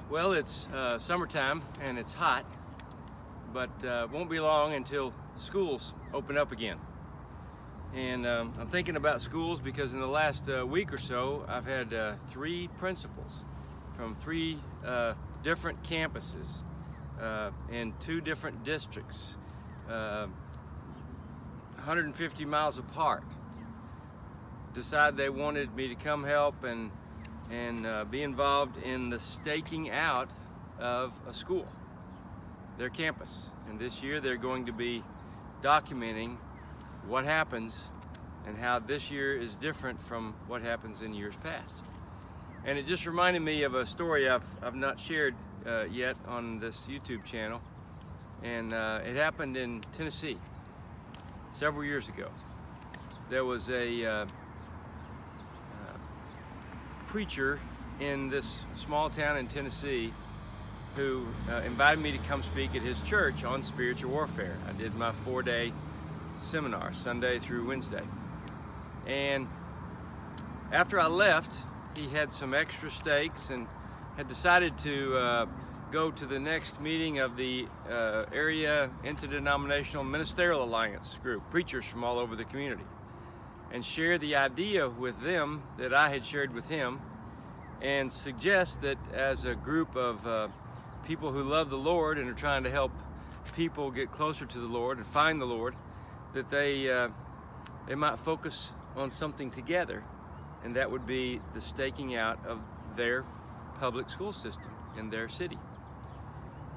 Well, it's summertime and it's hot, but won't be long until schools open up again. And I'm thinking about schools because in the last week or so, I've had 3 principals from 3 different campuses in 2 different districts, 150 miles apart, decide they wanted me to come help and be involved in the staking out of a school, their campus. And this year they're going to be documenting what happens and how this year is different from what happens in years past. And it just reminded me of a story I've not shared yet on this YouTube channel. And it happened in Tennessee several years ago. There was a preacher in this small town in Tennessee who invited me to come speak at his church on spiritual warfare. I did my 4-day seminar, Sunday through Wednesday. And after I left, he had some extra stakes and had decided to go to the next meeting of the area interdenominational ministerial alliance group, preachers from all over the community, and share the idea with them that I had shared with him, and suggest that as a group of people who love the Lord and are trying to help people get closer to the Lord and find the Lord, that they might focus on something together, and that would be the staking out of their public school system in their city.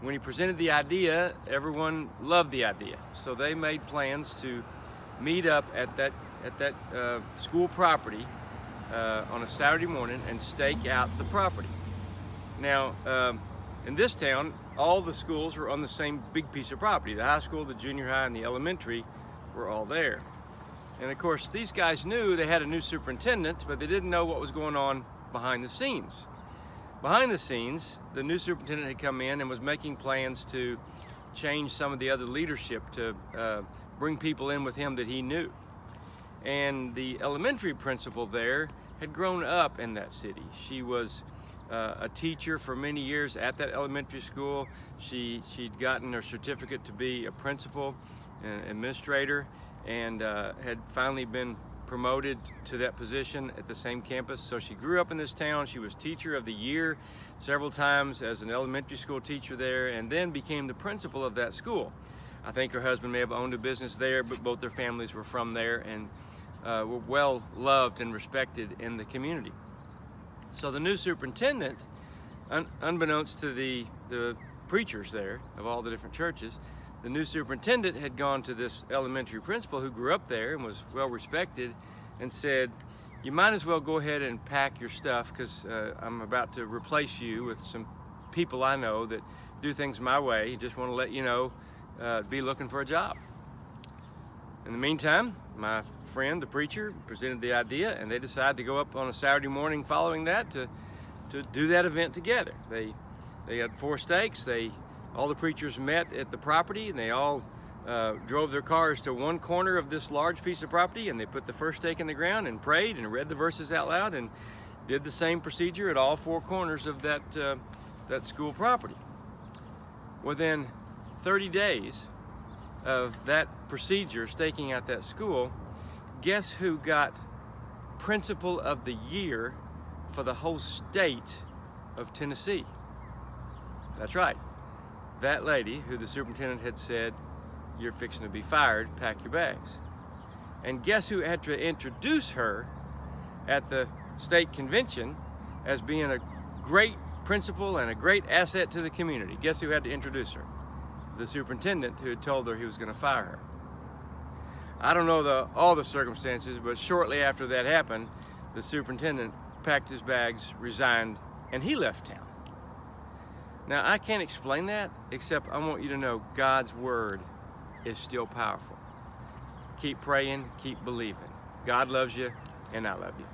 When he presented the idea, everyone loved the idea, so they made plans to meet up at that school property on a Saturday morning and stake out the property. Now, in this town, all the schools were on the same big piece of property. The high school, the junior high, and the elementary were all there. And of course, these guys knew they had a new superintendent, but they didn't know what was going on behind the scenes. Behind the scenes, the new superintendent had come in and was making plans to change some of the other leadership to bring people in with him that he knew. And the elementary principal there had grown up in that city. She was a teacher for many years at that elementary school. She'd gotten her certificate to be a principal and administrator, and had finally been promoted to that position at the same campus. So she grew up in this town. She was teacher of the year several times as an elementary school teacher there, and then became the principal of that school. I think her husband may have owned a business there, but both their families were from there and were well loved and respected in the community. So the new superintendent, unbeknownst to the preachers there of all the different churches, the new superintendent had gone to this elementary principal who grew up there and was well respected, and said, "You might as well go ahead and pack your stuff, because I'm about to replace you with some people I know that do things my way. Just want to let you know, be looking for a job." In the meantime, my friend, the preacher, presented the idea, and they decided to go up on a Saturday morning following that to do that event together. They had 4 stakes. All the preachers met at the property, and they all drove their cars to one corner of this large piece of property, and they put the first stake in the ground and prayed and read the verses out loud and did the same procedure at all 4 corners of that school property. Within 30 days of that procedure, staking out that school, guess who got Principal of the Year for the whole state of Tennessee? That's right. That lady who the superintendent had said, "You're fixing to be fired, pack your bags." And guess who had to introduce her at the state convention as being a great principal and a great asset to the community? Guess who had to introduce her? The superintendent who had told her he was going to fire her. I don't know all the circumstances, but shortly after that happened, the superintendent packed his bags, resigned, and he left town. Now, I can't explain that, except I want you to know God's word is still powerful. Keep praying, keep believing. God loves you, and I love you.